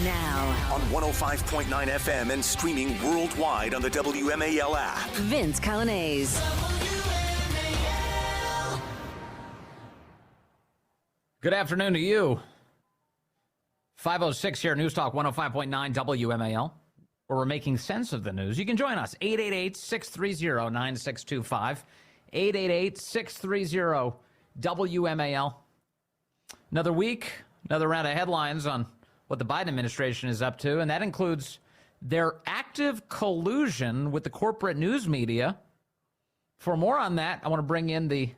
Now, on 105.9 FM and streaming worldwide on the WMAL app. Vince Columnist. Good afternoon to you. 506 here, News Talk 105.9 WMAL, where we're making sense of the news. You can join us, 888-630-9625, 888-630-WMAL. Another week, another round of headlines on what the Biden administration is up to, and that includes their active collusion with the corporate news media. For more on that, I want to bring in the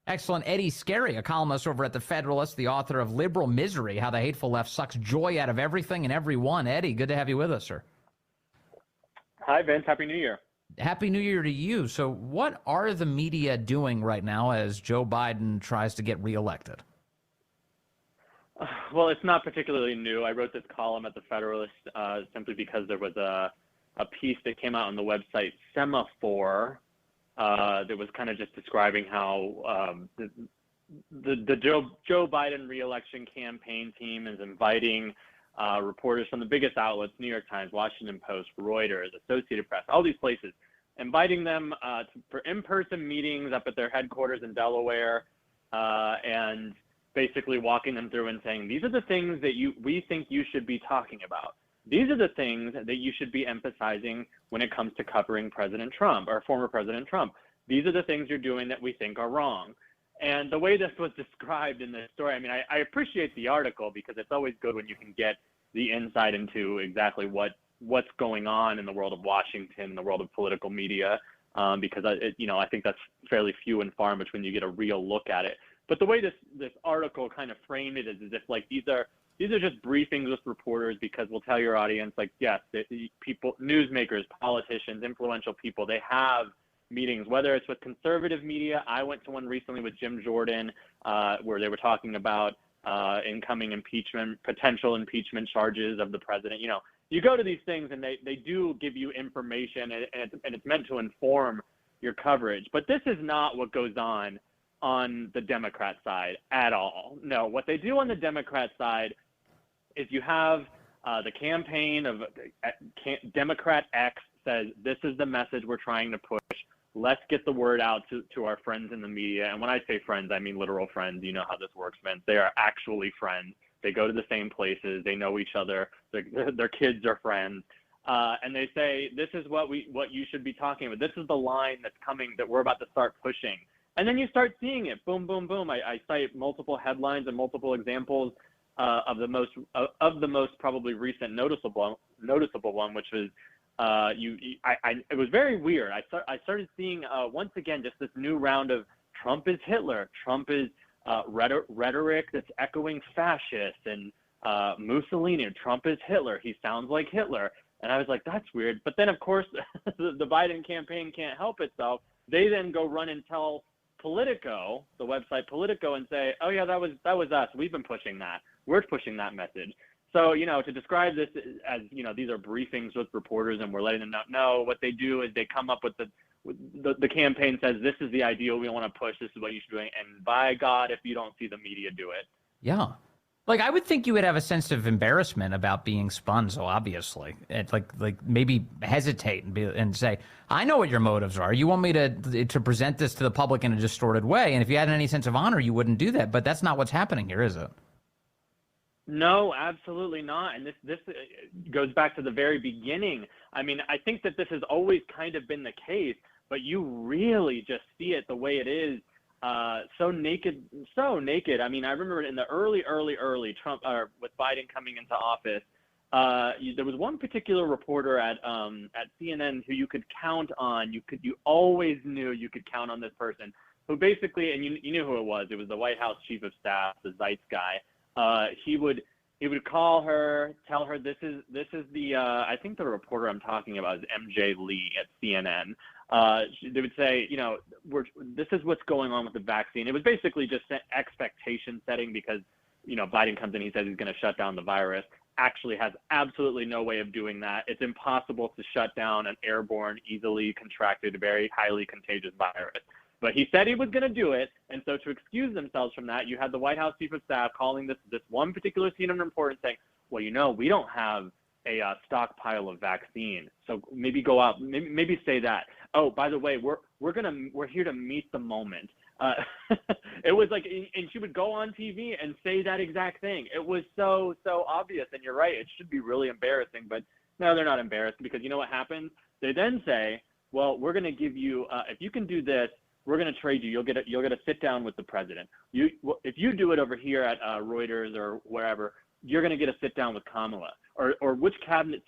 excellent Eddie Scarry, a columnist over at the Federalist, the author of Liberal Misery, How the Hateful Left Sucks Joy Out of Everything and Everyone. Eddie, good to have you with us, sir. Hi, Vince. Happy New Year. Happy New Year to you. So what are the media doing right now as Joe Biden tries to get reelected? Well, it's not particularly new. I wrote this column at the Federalist simply because there was a piece that came out on the website Semaphore that was kind of just describing how the Joe Biden reelection campaign team is inviting reporters from the biggest outlets, New York Times, Washington Post, Reuters, Associated Press, all these places, inviting them for in-person meetings up at their headquarters in Delaware, and basically walking them through and saying, these are the things that we think you should be talking about. These are the things that you should be emphasizing when it comes to covering President Trump or former President Trump. These are the things you're doing that we think are wrong. And the way this was described in this story, I mean, I appreciate the article because it's always good when you can get the insight into exactly what's going on in the world of Washington, the world of political media, because I think that's fairly few and far in between you get a real look at it. But the way this article kind of framed it is as if like these are just briefings with reporters, because we'll tell your audience, like, yes, people, newsmakers, politicians, influential people, they have meetings, whether it's with conservative media. I went to one recently with Jim Jordan where they were talking about incoming potential impeachment charges of the president. You know, you go to these things and they do give you information and it's meant to inform your coverage. But this is not what goes on the Democrat side at all. No, what they do on the Democrat side is you have the campaign of Democrat X says, this is the message we're trying to push. Let's get the word out to our friends in the media. And when I say friends, I mean literal friends. You know how this works, Vince. They are actually friends. They go to the same places. They know each other. Their kids are friends. And they say, this is what you should be talking about. This is the line that's coming that we're about to start pushing. And then you start seeing it, boom, boom, boom. I cite multiple headlines and multiple examples of the most probably recent noticeable one, which was it was very weird. I started seeing once again just this new round of Trump is Hitler, Trump is rhetoric that's echoing fascist, and Mussolini. Trump is Hitler. He sounds like Hitler. And I was like, that's weird. But then of course the Biden campaign can't help itself. They then go run and tell Politico, the website Politico, and say, oh yeah, that was us. We've been pushing that. We're pushing that message. So, to describe this as, these are briefings with reporters and we're letting them know, no, what they do is they come up with the campaign says, this is the ideal we want to push. This is what you should be doing. And by God, if you don't see the media do it. Yeah. Like, I would think you would have a sense of embarrassment about being spun so obviously. It's like maybe hesitate and say, I know what your motives are. You want me to present this to the public in a distorted way. And if you had any sense of honor, you wouldn't do that. But that's not what's happening here, is it? No, absolutely not. And this goes back to the very beginning. I mean, I think that this has always kind of been the case, but you really just see it the way it is. So naked. I mean, I remember in the early Trump, with Biden coming into office, there was one particular reporter at CNN who you could count on. You always knew you could count on this person who basically, and you knew who it was. It was the White House chief of staff, the Zeitz guy. He would call her, tell her this is the I think the reporter I'm talking about is MJ Lee at CNN. They would say, this is what's going on with the vaccine. It was basically just expectation setting because, Biden comes in, he says he's going to shut down the virus, actually has absolutely no way of doing that. It's impossible to shut down an airborne, easily contracted, very highly contagious virus. But he said he was going to do it, and so to excuse themselves from that, you had the White House chief of staff calling this one particular CNN reporter and saying, well, we don't have a stockpile of vaccine, so maybe go out, maybe say that. Oh, by the way, we're here to meet the moment. It was like, and she would go on TV and say that exact thing. It was so obvious, and you're right. It should be really embarrassing, but no, they're not embarrassed, because you know what happens? They then say, well, we're going to give you, if you can do this, we're going to trade you. You'll get a sit down with the president. If you do it over here at Reuters or wherever, you're going to get a sit down with Kamala. Or which cabinet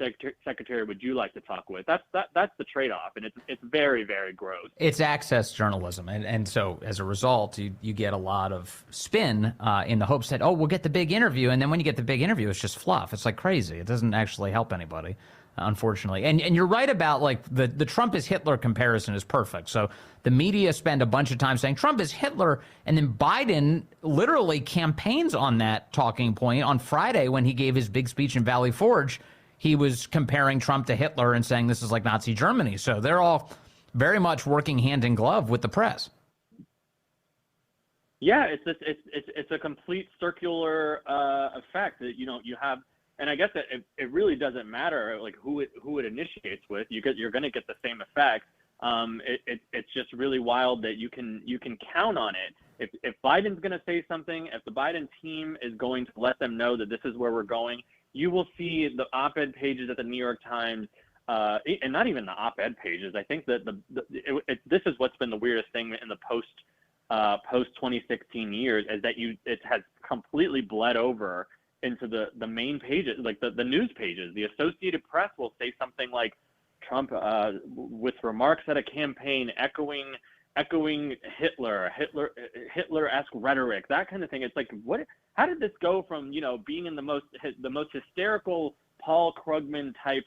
secretary would you like to talk with? That's the trade-off, and it's very, very gross. It's access journalism, and so as a result, you get a lot of spin in the hopes that, oh, we'll get the big interview, and then when you get the big interview, it's just fluff. It's like crazy. It doesn't actually help anybody, unfortunately. And you're right about, like, the Trump is Hitler comparison is perfect. So the media spend a bunch of time saying Trump is Hitler, and then Biden literally campaigns on that talking point. On Friday, when he gave his big speech in Valley Forge, he was comparing Trump to Hitler and saying this is like Nazi Germany. So they're all very much working hand in glove with the press. Yeah, it's a complete circular effect that you have. And I guess that it really doesn't matter, like, who it initiates with. You're going to get the same effect. It's just really wild that you can count on it. If Biden's going to say something, if the Biden team is going to let them know that this is where we're going, you will see the op-ed pages at the New York Times, and not even the op-ed pages. I think that this is what's been the weirdest thing in the post 2016 years, is that it has completely bled over into the main pages, like the news pages. The Associated Press will say something like, Trump with remarks at a campaign echoing Hitler-esque rhetoric, that kind of thing. It's like, what? How did this go from being in the most hysterical Paul Krugman type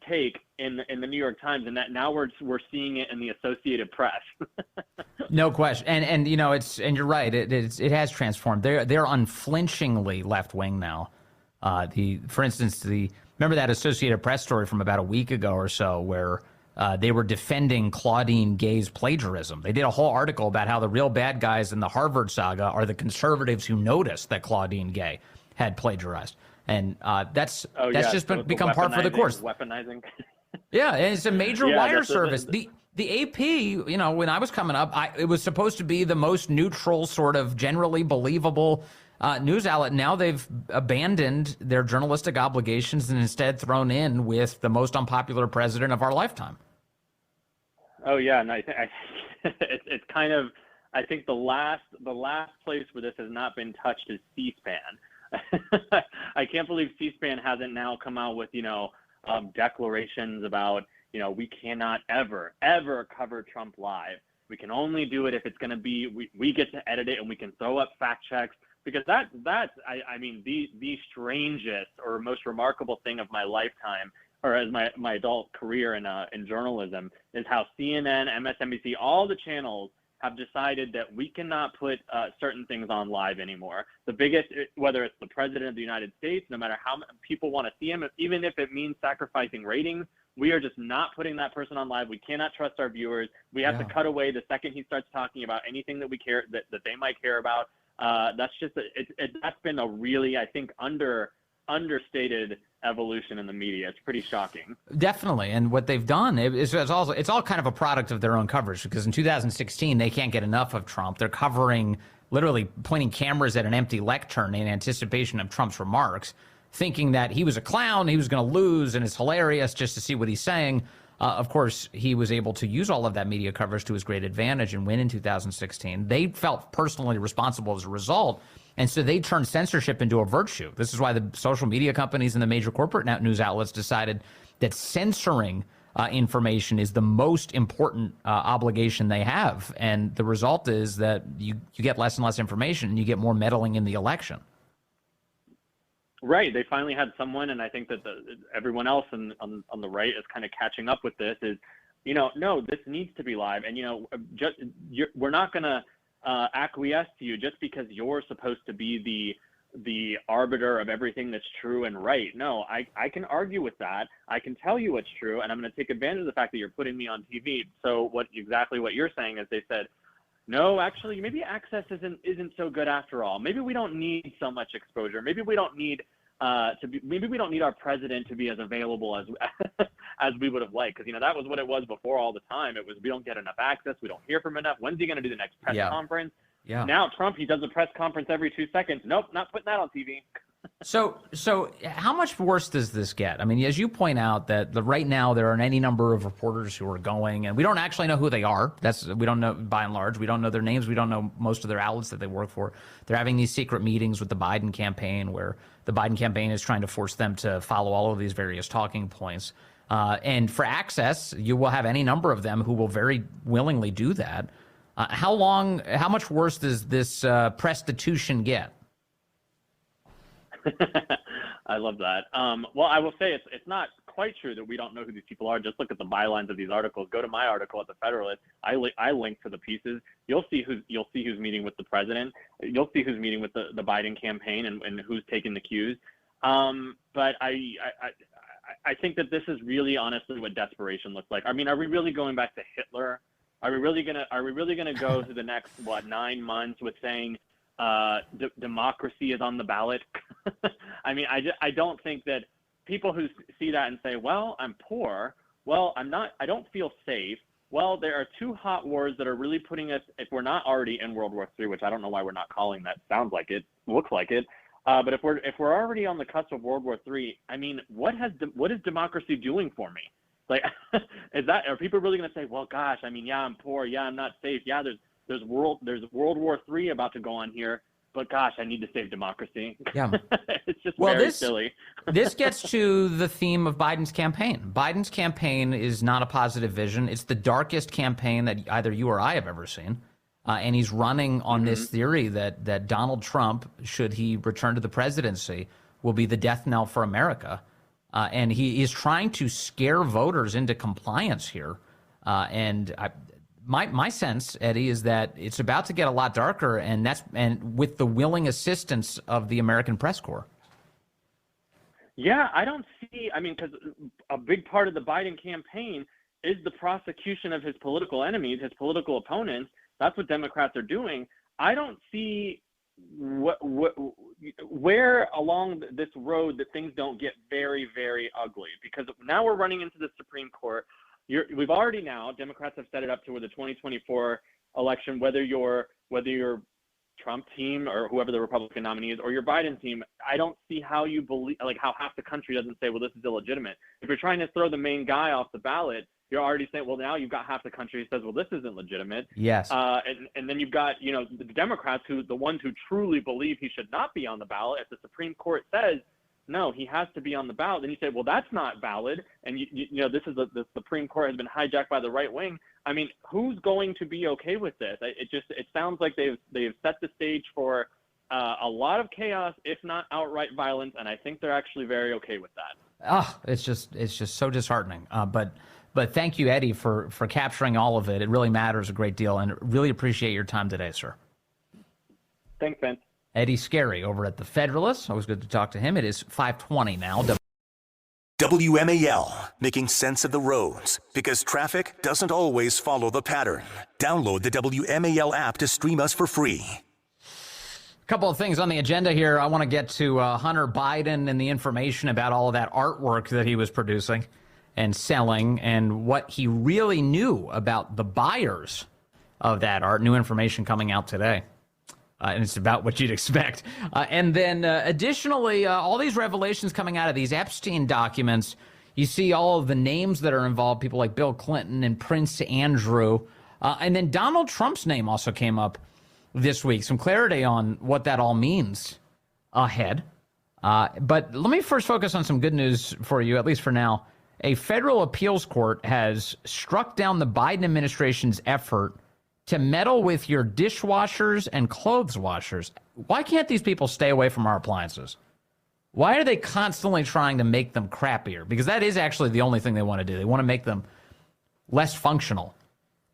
take in the New York Times, and that now we're seeing it in the Associated Press? No question, and you're right. It has transformed. They're unflinchingly left wing now. For instance, remember that Associated Press story from about a week ago or so, where they were defending Claudine Gay's plagiarism. They did a whole article about how the real bad guys in the Harvard saga are the conservatives who noticed that Claudine Gay had plagiarized. And that's become par for the course. Weaponizing. Yeah, and it's a major wire service. The AP, when I was coming up, it was supposed to be the most neutral, sort of generally believable news outlet. Now they've abandoned their journalistic obligations and instead thrown in with the most unpopular president of our lifetime. Oh yeah, and it's kind of, I think the last place where this has not been touched is C-SPAN. I can't believe C-SPAN hasn't now come out with declarations about we cannot ever cover Trump live. We can only do it if it's going to be we get to edit it, and we can throw up fact checks. Because that's the strangest or most remarkable thing of my lifetime, or as my adult career in journalism, is how CNN, MSNBC, all the channels have decided that we cannot put certain things on live anymore. The biggest, whether it's the president of the United States, no matter how people want to see him, even if it means sacrificing ratings, we are just not putting that person on live. We cannot trust our viewers. We have to cut away the second he starts talking about anything that we care that they might care about. That's just that's been a really, I think, understated evolution in the media. It's pretty shocking. Definitely, and what they've done is it's all kind of a product of their own coverage, because in 2016 they can't get enough of Trump. They're covering, literally pointing cameras at an empty lectern in anticipation of Trump's remarks, thinking that he was a clown, he was going to lose, and it's hilarious just to see what he's saying. Of course, he was able to use all of that media coverage to his great advantage and win in 2016. They felt personally responsible as a result, and so they turned censorship into a virtue. This is why the social media companies and the major corporate news outlets decided that censoring information is the most important obligation they have. And the result is that you get less and less information, and you get more meddling in the election. Right. They finally had someone, and I think that everyone else on the right is kind of catching up with this, is, no, this needs to be live. And, we're not going to acquiesce to you just because you're supposed to be the arbiter of everything that's true and right. No, I can argue with that. I can tell you what's true, and I'm going to take advantage of the fact that you're putting me on TV. So exactly what you're saying is, they said, no, actually, maybe access isn't so good after all. Maybe we don't need so much exposure. Maybe we don't need maybe we don't need our president to be as available as as we would have liked, because that was what it was before all the time. It was, we don't get enough access, we don't hear from enough. When's he going to do the next press conference? Yeah. Now Trump, he does a press conference every 2 seconds. Nope, not putting that on TV. So how much worse does this get? I mean, as you point out, that right now there are any number of reporters who are going, and we don't actually know who they are. We don't know, by and large. We don't know their names. We don't know most of their outlets that they work for. They're having these secret meetings with the Biden campaign, where the Biden campaign is trying to force them to follow all of these various talking points. And for access, you will have any number of them who will very willingly do that. How much worse does this prostitution get? I love that. Well, I will say it's not quite true that we don't know who these people are. Just look at the bylines of these articles. Go to my article at the Federalist. I link to the pieces. You'll see who's meeting with the president. You'll see who's meeting with the Biden campaign and who's taking the cues. But I think that this is really honestly what desperation looks like. I mean, are we really going back to Hitler? Are we really gonna go to the next 9 months with saying democracy is on the ballot? I mean, I don't think that people who see that and say, well, I'm poor, well, I don't feel safe. Well, there are 2 hot wars that are really putting us, if we're not already in World War III, which I don't know why we're not calling that. Sounds like it, looks like it. But if we're already on the cusp of World War III, I mean, what is democracy doing for me? Like, are people really going to say, well, gosh, I mean, yeah, I'm poor, yeah, I'm not safe, yeah, there's World War III about to go on here, but gosh, I need to save democracy. Yeah, it's just very silly. This gets to the theme of Biden's campaign. Biden's campaign is not a positive vision. It's the darkest campaign that either you or I have ever seen. And he's running on this theory that Donald Trump, should he return to the presidency, will be the death knell for America. And he is trying to scare voters into compliance here. My sense, Eddie, is that it's about to get a lot darker, and with the willing assistance of the American press corps. Yeah, I don't see. I mean, because a big part of the Biden campaign is the prosecution of his political enemies, his political opponents. That's what Democrats are doing. I don't see where along this road that things don't get very, very ugly, because now we're running into the Supreme Court. We've already now, Democrats have set it up to where the 2024 election, whether you're Trump team or whoever the Republican nominee is, or your Biden team, I don't see how you believe, like how half the country doesn't say, well, this is illegitimate. If you're trying to throw the main guy off the ballot, you're already saying, well, now you've got half the country who says, well, this isn't legitimate. Yes. And then you've got, the Democrats, the ones who truly believe he should not be on the ballot. If the Supreme Court says, no, he has to be on the ballot, then you say, well, that's not valid. And the Supreme Court has been hijacked by the right wing. I mean, who's going to be okay with this? It sounds like they've set the stage for a lot of chaos, if not outright violence. And I think they're actually very okay with that. It's just so disheartening. But thank you, Eddie, for capturing all of it. It really matters a great deal, and really appreciate your time today, sir. Thanks, Ben. Eddie Scarry over at the Federalist. Always good to talk to him. It is 5:20 now. WMAL, making sense of the roads, because traffic doesn't always follow the pattern. Download the WMAL app to stream us for free. A couple of things on the agenda here. I want to get to Hunter Biden and the information about all of that artwork that he was producing and selling, and what he really knew about the buyers of that art. New information coming out today. And it's about what you'd expect. And then additionally, all these revelations coming out of these Epstein documents, you see all of the names that are involved, people like Bill Clinton and Prince Andrew. And then Donald Trump's name also came up this week. Some clarity on what that all means ahead. But let me first focus on some good news for you, at least for now. A federal appeals court has struck down the Biden administration's effort to meddle with your dishwashers and clothes washers. Why can't these people stay away from our appliances? Why are they constantly trying to make them crappier? Because that is actually the only thing they want to do. They want to make them less functional.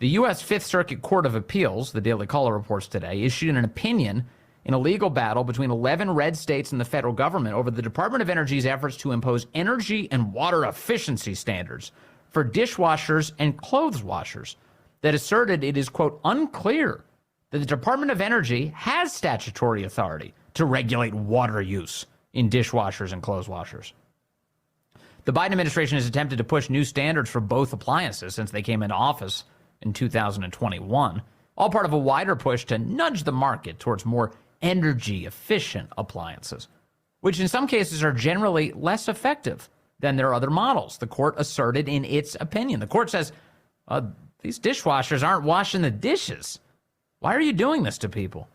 The U.S. Fifth Circuit Court of Appeals, the Daily Caller reports today, issued an opinion in a legal battle between 11 red states and the federal government over the Department of Energy's efforts to impose energy and water efficiency standards for dishwashers and clothes washers, that asserted it is, quote, unclear that the Department of Energy has statutory authority to regulate water use in dishwashers and clothes washers. The Biden administration has attempted to push new standards for both appliances since they came into office in 2021, all part of a wider push to nudge the market towards more energy-efficient appliances, which in some cases are generally less effective than their other models, the court asserted in its opinion. The court says, these dishwashers aren't washing the dishes. Why are you doing this to people?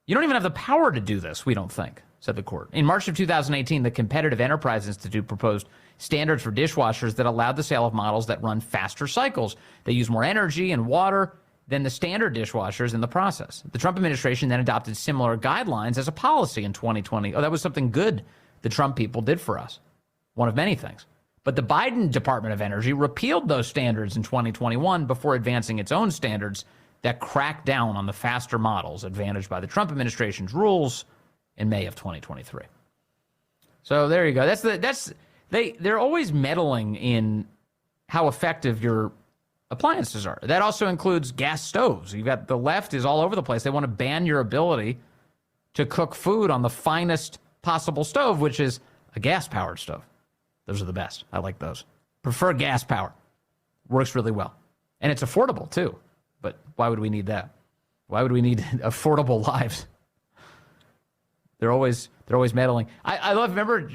You don't even have the power to do this, we don't think, said the court. In March of 2018, the Competitive Enterprise Institute proposed standards for dishwashers that allowed the sale of models that run faster cycles. They use more energy and water than the standard dishwashers in the process. The Trump administration then adopted similar guidelines as a policy in 2020. Oh, that was something good the Trump people did for us. One of many things. But the Biden Department of Energy repealed those standards in 2021 before advancing its own standards that crack down on the faster models advantaged by the Trump administration's rules in May of 2023. So there you go. They're always meddling in how effective your appliances are. That also includes gas stoves. You've got the left is all over the place. They want to ban your ability to cook food on the finest possible stove, which is a gas-powered stove. Those are the best. I like those. Prefer gas power. Works really well. And it's affordable, too. But why would we need that? Why would we need affordable lives? They're always meddling. I remember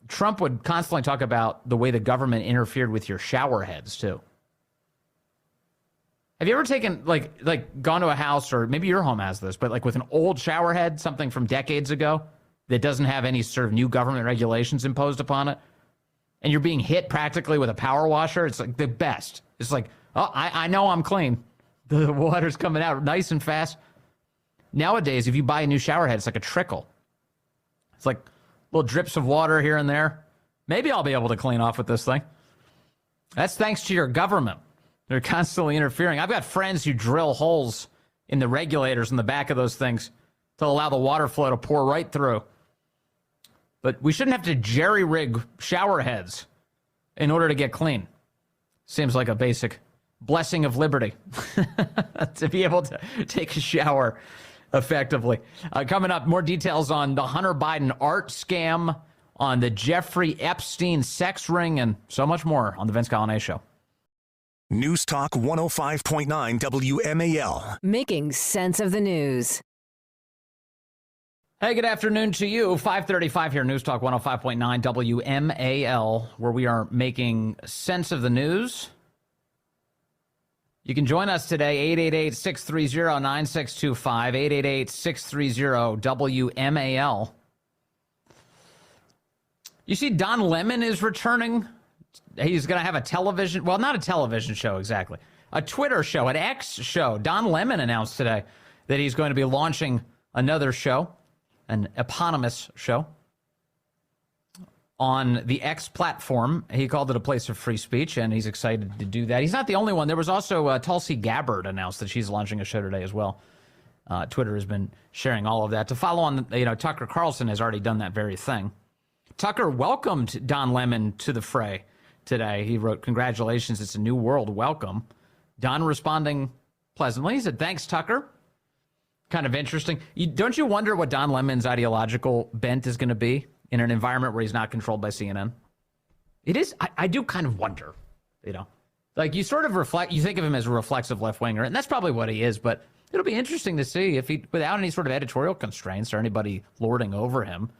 Trump would constantly talk about the way the government interfered with your shower heads, too. Have you ever taken, gone to a house, or maybe your home has this, but with an old shower head, something from decades ago, that doesn't have any sort of new government regulations imposed upon it, and you're being hit practically with a power washer? It's the best. It's I know I'm clean. The water's coming out nice and fast. Nowadays, if you buy a new shower head, it's like a trickle. It's like little drips of water here and there. Maybe I'll be able to clean off with this thing. That's thanks to your government. They're constantly interfering. I've got friends who drill holes in the regulators in the back of those things to allow the water flow to pour right through. But we shouldn't have to jerry-rig shower heads in order to get clean. Seems like a basic blessing of liberty to be able to take a shower effectively. Coming up, more details on the Hunter Biden art scam, on the Jeffrey Epstein sex ring, and so much more on the Vince Coglianese Show. News Talk 105.9 WMAL. Making sense of the news. Hey, good afternoon to you. 5:35 here, News Talk 105.9 WMAL, where we are making sense of the news. You can join us today, 888-630-9625, 888-630-WMAL. You see, Don Lemon is returning. He's going to have a television, well, not a television show exactly, a Twitter show, an X show. Don Lemon announced today that he's going to be launching another show, an eponymous show, on the X platform. He called it a place of free speech, and he's excited to do that. He's not the only one. There was also Tulsi Gabbard announced that she's launching a show today as well. Twitter has been sharing all of that. To follow on, Tucker Carlson has already done that very thing. Tucker welcomed Don Lemon to the fray today. He wrote, "Congratulations, it's a new world. Welcome." Don responding pleasantly. He said, "Thanks, Tucker." Kind of interesting. Don't you wonder what Don Lemon's ideological bent is going to be in an environment where he's not controlled by CNN? It is. I do kind of wonder, you sort of reflect, you think of him as a reflexive left-winger, and that's probably what he is, but it'll be interesting to see if he, without any sort of editorial constraints or anybody lording over him,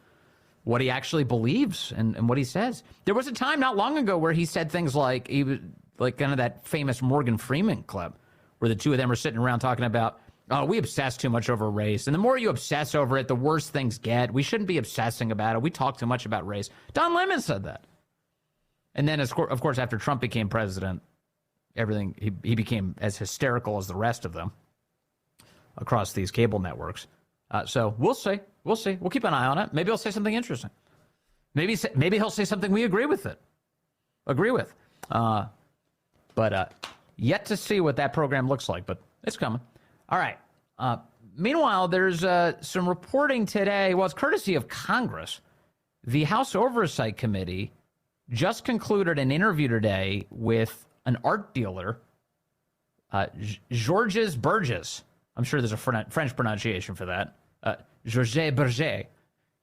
what he actually believes and what he says. There was a time not long ago where he said things like, he was like kind of that famous Morgan Freeman clip where the two of them are sitting around talking about, oh, we obsess too much over race. And the more you obsess over it, the worse things get. We shouldn't be obsessing about it. We talk too much about race. Don Lemon said that. And then, of course, after Trump became president, he became as hysterical as the rest of them across these cable networks. So we'll see. We'll see. We'll keep an eye on it. Maybe he'll say something interesting. Maybe he'll say something we agree with. But yet to see what that program looks like. But it's coming. All right. Meanwhile, there's some reporting today. Well, it's courtesy of Congress. The House Oversight Committee just concluded an interview today with an art dealer, Georges Burgess. I'm sure there's a French pronunciation for that. Georges Burgess.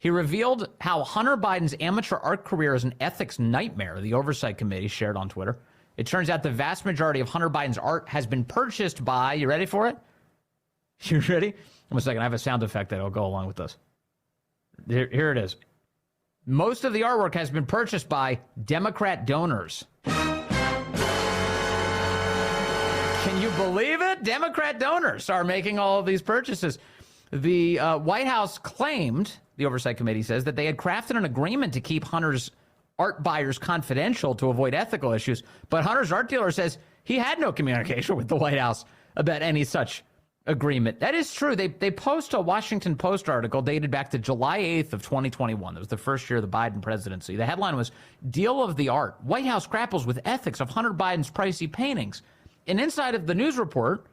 He revealed how Hunter Biden's amateur art career is an ethics nightmare, the Oversight Committee shared on Twitter. It turns out the vast majority of Hunter Biden's art has been purchased by, you ready for it? You ready? One second, I have a sound effect that will go along with this. Here it is. Most of the artwork has been purchased by Democrat donors. Can you believe it? Democrat donors are making all of these purchases. The White House claimed, the Oversight Committee says, that they had crafted an agreement to keep Hunter's art buyers confidential to avoid ethical issues. But Hunter's art dealer says he had no communication with the White House about any such agreement. That is true. They post a Washington Post article dated back to July 8th of 2021. That was the first year of the Biden presidency. The headline was, Deal of the Art. White House grapples with ethics of Hunter Biden's pricey paintings. And inside of the news report,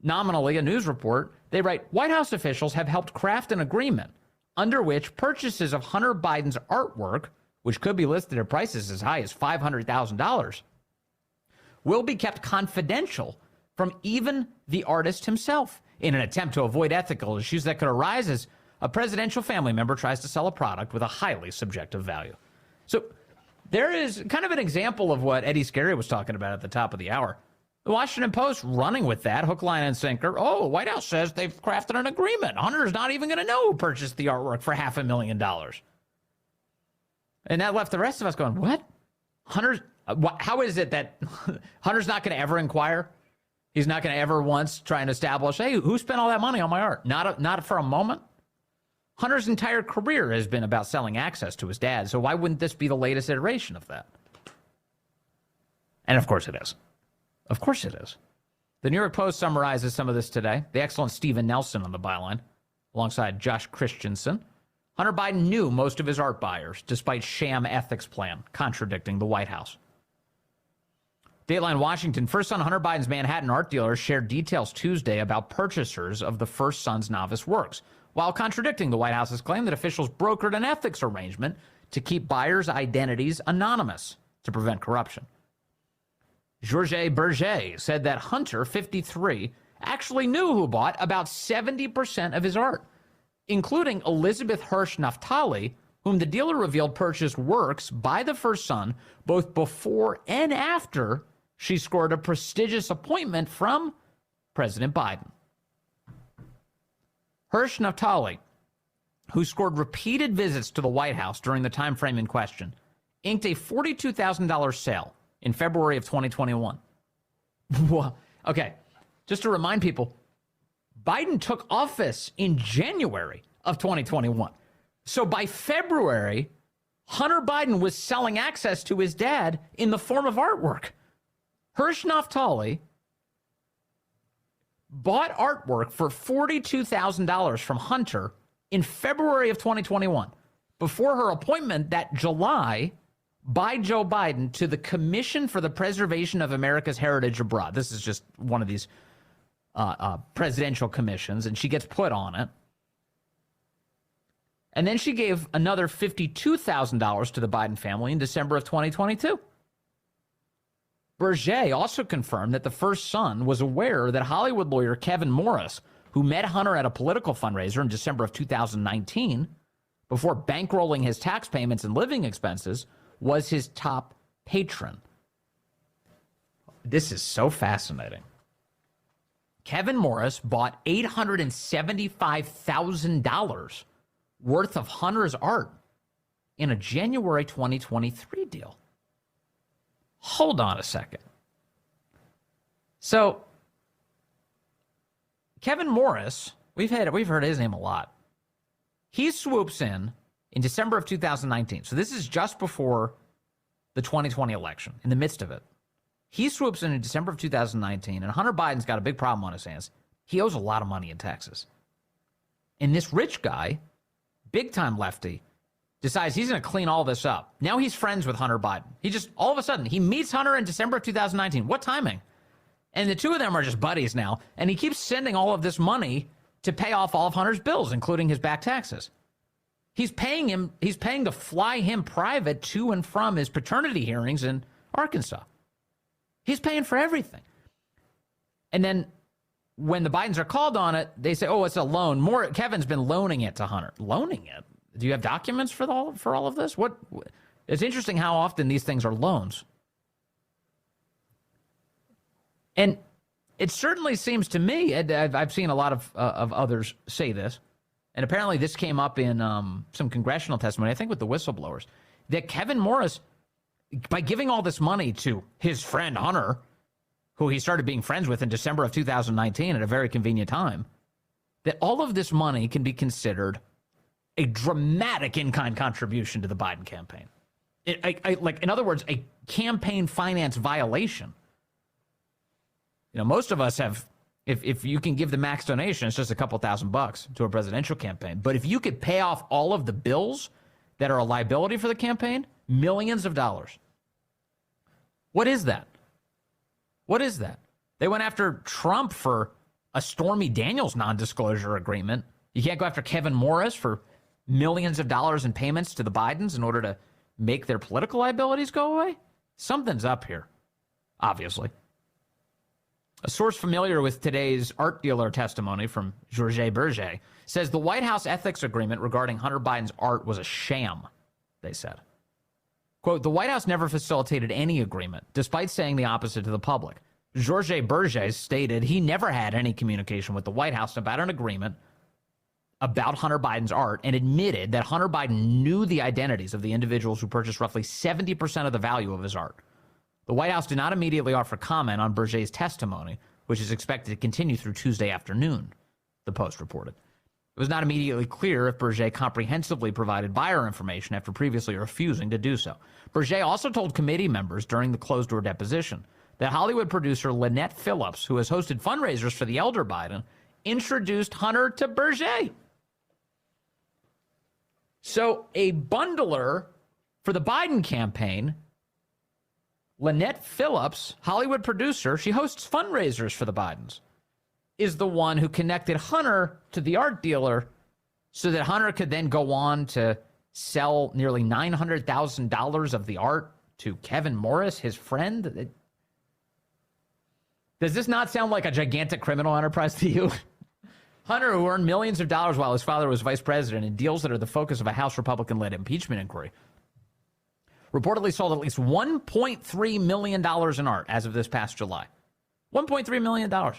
nominally a news report, they write, White House officials have helped craft an agreement under which purchases of Hunter Biden's artwork, which could be listed at prices as high as $500,000, will be kept confidential from even the artist himself in an attempt to avoid ethical issues that could arise as a presidential family member tries to sell a product with a highly subjective value. So there is kind of an example of what Eddie Scarry was talking about at the top of the hour. The Washington Post running with that, hook, line, and sinker. Oh, White House says they've crafted an agreement. Hunter's not even going to know who purchased the artwork for $500,000. And that left the rest of us going, what? Hunter's, how is it that Hunter's not going to ever inquire? He's not going to ever once try and establish, hey, who spent all that money on my art? Not for a moment. Hunter's entire career has been about selling access to his dad, so why wouldn't this be the latest iteration of that? And of course it is. Of course it is. The New York Post summarizes some of this today. The excellent Stephen Nelson on the byline, alongside Josh Christensen. Hunter Biden knew most of his art buyers, despite sham ethics plan contradicting the White House. Dateline Washington, First Son Hunter Biden's Manhattan art dealer shared details Tuesday about purchasers of the First Son's novice works, while contradicting the White House's claim that officials brokered an ethics arrangement to keep buyers' identities anonymous to prevent corruption. Georges Berger said that Hunter, 53, actually knew who bought about 70% of his art, including Elizabeth Hirsch Naftali, whom the dealer revealed purchased works by the First Son both before and after she scored a prestigious appointment from President Biden. Hirsch Naftali, who scored repeated visits to the White House during the time frame in question, inked a $42,000 sale in February of 2021. Okay, just to remind people, Biden took office in January of 2021. So by February, Hunter Biden was selling access to his dad in the form of artwork. Hirsch Naftali bought artwork for $42,000 from Hunter in February of 2021, before her appointment that July by Joe Biden to the Commission for the Preservation of America's Heritage Abroad. This is just one of these presidential commissions, and she gets put on it. And then she gave another $52,000 to the Biden family in December of 2022. Berger also confirmed that the First Son was aware that Hollywood lawyer Kevin Morris, who met Hunter at a political fundraiser in December of 2019, before bankrolling his tax payments and living expenses, was his top patron. This is so fascinating. Kevin Morris bought $875,000 worth of Hunter's art in a January 2023 deal. Hold on a second. So, Kevin Morris, we've heard his name a lot. He swoops in December of 2019. So this is just before the 2020 election, in the midst of it. He swoops in December of 2019, and Hunter Biden's got a big problem on his hands. He owes a lot of money in taxes. And this rich guy, big-time lefty, decides he's going to clean all this up. Now he's friends with Hunter Biden. He just, all of a sudden, he meets Hunter in December of 2019. What timing? And the two of them are just buddies now, and he keeps sending all of this money to pay off all of Hunter's bills, including his back taxes. He's paying to fly him private to and from his paternity hearings in Arkansas. He's paying for everything. And then when the Bidens are called on it, they say, oh, it's a loan. Kevin's been loaning it to Hunter. Loaning it? Do you have documents for all of this? It's interesting how often these things are loans. And it certainly seems to me, I've seen a lot of others say this, and apparently this came up in some congressional testimony, I think with the whistleblowers, that Kevin Morris, by giving all this money to his friend Hunter, who he started being friends with in December of 2019 at a very convenient time, that all of this money can be considered a dramatic in-kind contribution to the Biden campaign. In other words, a campaign finance violation. You know, most of us have, if you can give the max donation, it's just a couple $1,000 to a presidential campaign. But if you could pay off all of the bills that are a liability for the campaign, millions of dollars. What is that? What is that? They went after Trump for a Stormy Daniels non-disclosure agreement. You can't go after Kevin Morris for millions of dollars in payments to the Bidens in order to make their political liabilities go away? Something's up here, obviously. A source familiar with today's art dealer testimony from Georges Berger says the White House ethics agreement regarding Hunter Biden's art was a sham, they said. Quote, the White House never facilitated any agreement, despite saying the opposite to the public. Georges Berger stated he never had any communication with the White House about an agreement about Hunter Biden's art and admitted that Hunter Biden knew the identities of the individuals who purchased roughly 70% of the value of his art. The White House did not immediately offer comment on Berger's testimony, which is expected to continue through Tuesday afternoon, the Post reported. It was not immediately clear if Berger comprehensively provided buyer information after previously refusing to do so. Berger also told committee members during the closed-door deposition that Hollywood producer Lynette Phillips, who has hosted fundraisers for the elder Biden, introduced Hunter to Berger. So a bundler for the Biden campaign, Lynette Phillips, Hollywood producer, she hosts fundraisers for the Bidens, is the one who connected Hunter to the art dealer so that Hunter could then go on to sell nearly $900,000 of the art to Kevin Morris, his friend. Does this not sound like a gigantic criminal enterprise to you? Hunter, who earned millions of dollars while his father was vice president in deals that are the focus of a House Republican-led impeachment inquiry, reportedly sold at least $1.3 million in art as of this past July. $1.3 million.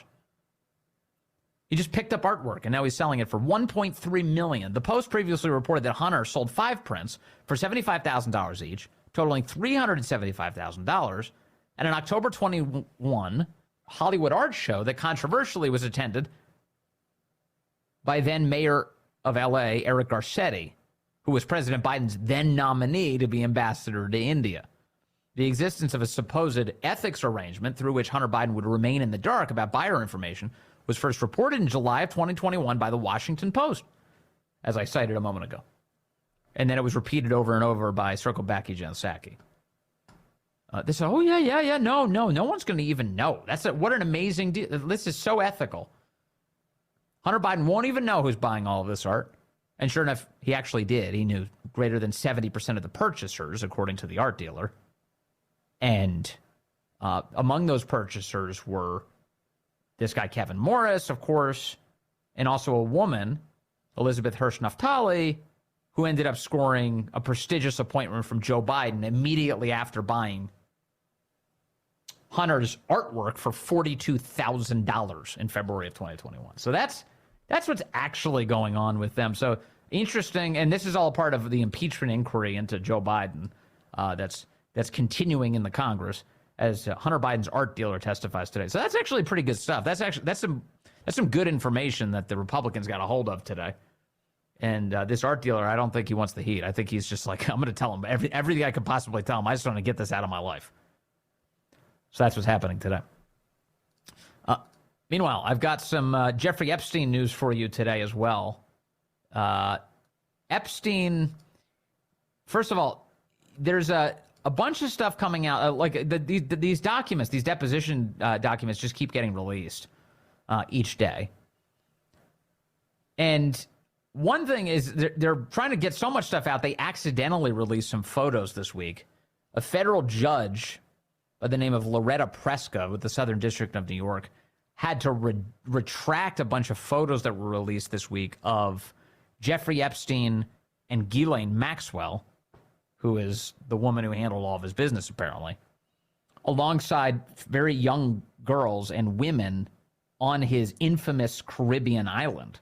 He just picked up artwork, and now he's selling it for $1.3 million. The Post previously reported that Hunter sold 5 prints for $75,000 each, totaling $375,000, at an October 21 Hollywood art show that controversially was attended by then Mayor of L.A., Eric Garcetti, who was President Biden's then nominee to be ambassador to India. The existence of a supposed ethics arrangement through which Hunter Biden would remain in the dark about buyer information was first reported in July of 2021 by the Washington Post, as I cited a moment ago. And then it was repeated over and over by Circleback Jansaki. They said, oh, yeah, no one's going to even know. What an amazing deal. This is so ethical. Hunter Biden won't even know who's buying all of this art. And sure enough, he actually did. He knew greater than 70% of the purchasers, according to the art dealer. And among those purchasers were this guy, Kevin Morris, of course, and also a woman, Elizabeth Hirsch-Naftali, who ended up scoring a prestigious appointment from Joe Biden immediately after buying Hunter's artwork for $42,000 in February of 2021. So that's what's actually going on with them. So interesting, and this is all part of the impeachment inquiry into Joe Biden that's continuing in the Congress as Hunter Biden's art dealer testifies today. So that's actually pretty good stuff. That's some good information that the Republicans got a hold of today. And this art dealer, I don't think he wants the heat. I think he's just like, I'm going to tell him everything I could possibly tell him. I just want to get this out of my life. So that's what's happening today. Meanwhile, I've got some Jeffrey Epstein news for you today as well. Epstein, first of all, there's a bunch of stuff coming out. These documents, these deposition documents just keep getting released each day. And one thing is they're trying to get so much stuff out, they accidentally released some photos this week. A federal judge by the name of Loretta Preska with the Southern District of New York had to retract a bunch of photos that were released this week of Jeffrey Epstein and Ghislaine Maxwell, who is the woman who handled all of his business, apparently, alongside very young girls and women on his infamous Caribbean island.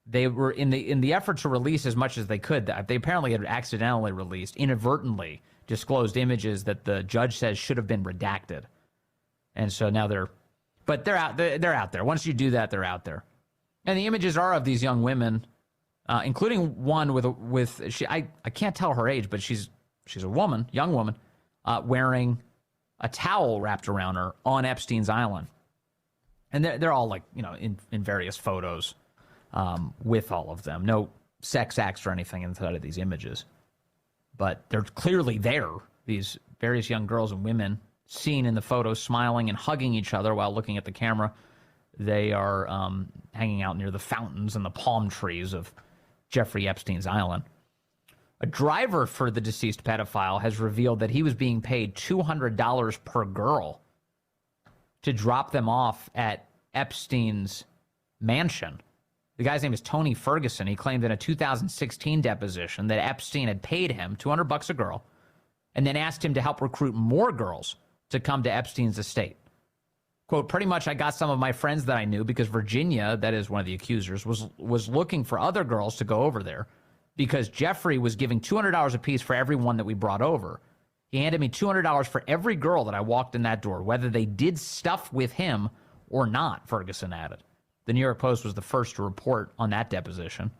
They were in the effort to release as much as they could. They apparently had accidentally released, inadvertently disclosed images that the judge says should have been redacted. And so now they're out there. Once you do that, they're out there. And the images are of these young women, including one I can't tell her age, but she's a woman, young woman, wearing a towel wrapped around her on Epstein's island. And they're all like, in various photos with all of them. No sex acts or anything inside of these images. But they're clearly there, these various young girls and women seen in the photos smiling and hugging each other while looking at the camera. They are hanging out near the fountains and the palm trees of Jeffrey Epstein's island. A driver for the deceased pedophile has revealed that he was being paid $200 per girl to drop them off at Epstein's mansion. The guy's name is Tony Ferguson. He claimed in a 2016 deposition that Epstein had paid him $200 a girl and then asked him to help recruit more girls to come to Epstein's estate. Quote, pretty much I got some of my friends that I knew because Virginia, that is one of the accusers, was looking for other girls to go over there because Jeffrey was giving $200 apiece for everyone that we brought over. He handed me $200 for every girl that I walked in that door, whether they did stuff with him or not, Ferguson added. The New York Post was the first to report on that deposition.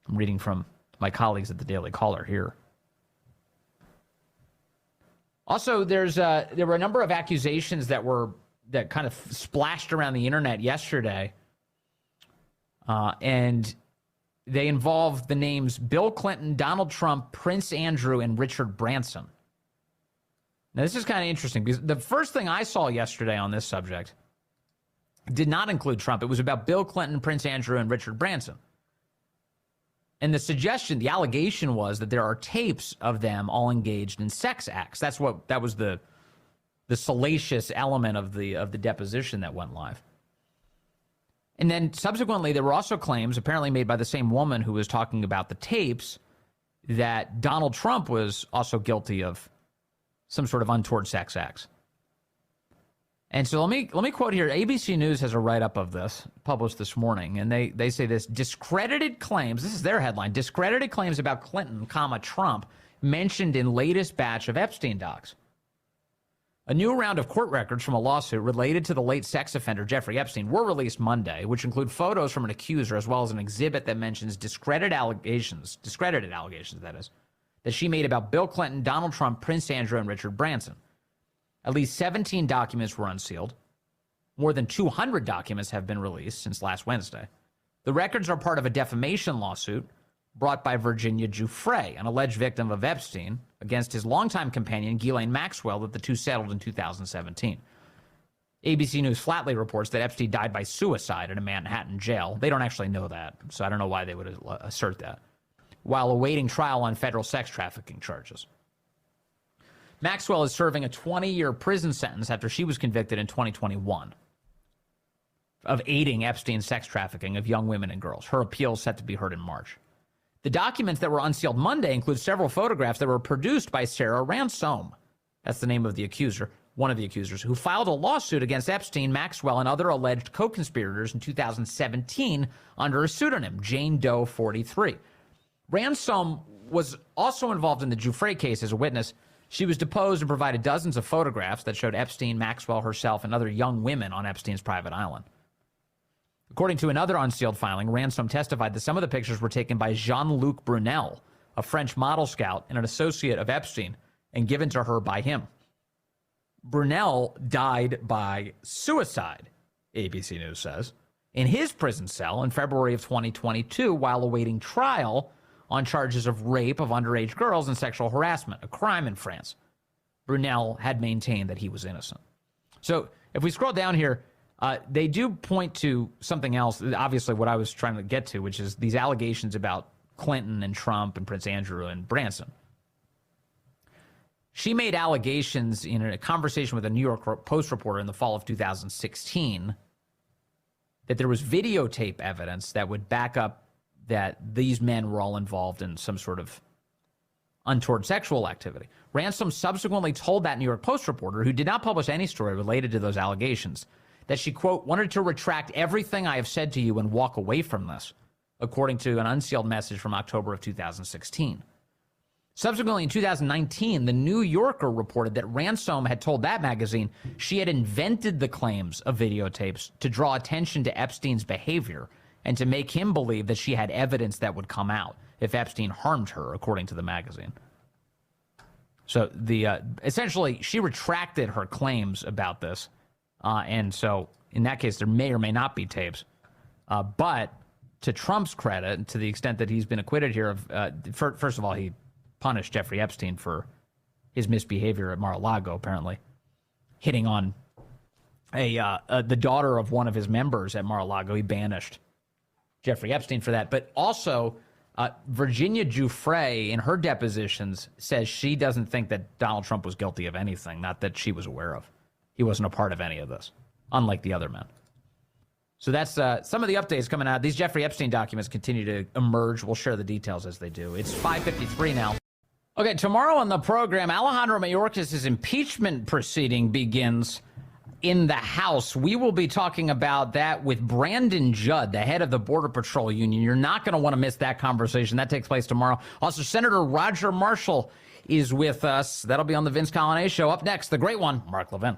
I'm reading from my colleagues at the Daily Caller here. Also, there were a number of accusations that kind of splashed around the internet yesterday, and they involved the names Bill Clinton, Donald Trump, Prince Andrew, and Richard Branson. Now, this is kind of interesting because the first thing I saw yesterday on this subject did not include Trump. It was about Bill Clinton, Prince Andrew, and Richard Branson. And the allegation was that there are tapes of them all engaged in sex acts. That was the salacious element of the deposition that went live. And then subsequently, there were also claims, apparently made by the same woman who was talking about the tapes, that Donald Trump was also guilty of some sort of untoward sex acts. And so let me quote here. ABC News has a write-up of this published this morning, and they say this: discredited claims, this is their headline, discredited claims about Clinton, Trump, mentioned in latest batch of Epstein docs. A new round of court records from a lawsuit related to the late sex offender Jeffrey Epstein were released Monday, which include photos from an accuser as well as an exhibit that mentions discredited allegations, that is, that she made about Bill Clinton, Donald Trump, Prince Andrew, and Richard Branson. At least 17 documents were unsealed. More than 200 documents have been released since last Wednesday. The records are part of a defamation lawsuit brought by Virginia Giuffre, an alleged victim of Epstein, against his longtime companion, Ghislaine Maxwell, that the two settled in 2017. ABC News flatly reports that Epstein died by suicide in a Manhattan jail. They don't actually know that, so I don't know why they would assert that, while awaiting trial on federal sex trafficking charges. Maxwell is serving a 20-year prison sentence after she was convicted in 2021 of aiding Epstein's sex trafficking of young women and girls. Her appeal is set to be heard in March. The documents that were unsealed Monday include several photographs that were produced by Sarah Ransom. That's the name of the accuser, one of the accusers, who filed a lawsuit against Epstein, Maxwell, and other alleged co-conspirators in 2017 under a pseudonym, Jane Doe 43. Ransom was also involved in the Giuffre case as a witness. She was deposed and provided dozens of photographs that showed Epstein, Maxwell, herself, and other young women on Epstein's private island. According to another unsealed filing, Ransom testified that some of the pictures were taken by Jean-Luc Brunel, a French model scout and an associate of Epstein, and given to her by him. Brunel died by suicide, ABC News says, in his prison cell in February of 2022 while awaiting trial on charges of rape of underage girls and sexual harassment, a crime in France. Brunel had maintained that he was innocent. So if we scroll down here, they do point to something else, obviously what I was trying to get to, which is these allegations about Clinton and Trump and Prince Andrew and Branson. She made allegations in a conversation with a New York Post reporter in the fall of 2016 that there was videotape evidence that would back up that these men were all involved in some sort of untoward sexual activity. Ransom subsequently told that New York Post reporter, who did not publish any story related to those allegations, that she, quote, wanted to retract everything I have said to you and walk away from this, according to an unsealed message from October of 2016. Subsequently, in 2019, the New Yorker reported that Ransom had told that magazine she had invented the claims of videotapes to draw attention to Epstein's behavior and to make him believe that she had evidence that would come out if Epstein harmed her, according to the magazine. So essentially, she retracted her claims about this. And so in that case, there may or may not be tapes. But to Trump's credit, and to the extent that he's been acquitted here of, first of all, he punished Jeffrey Epstein for his misbehavior at Mar-a-Lago, apparently, hitting on the daughter of one of his members at Mar-a-Lago. He banished Jeffrey Epstein for that. But also, Virginia Giuffre, in her depositions, says she doesn't think that Donald Trump was guilty of anything, not that she was aware of. He wasn't a part of any of this, unlike the other men. So that's some of the updates coming out. These Jeffrey Epstein documents continue to emerge. We'll share the details as they do. It's 5:53 now. Okay, tomorrow on the program, Alejandro Mayorkas' impeachment proceeding begins in the House. We will be talking about that with Brandon Judd, the head of the Border Patrol Union. You're not going to want to miss that conversation. That takes place tomorrow. Also, Senator Roger Marshall is with us. That'll be on the Vince Coglianese Show. Up next, the great one, Mark Levin.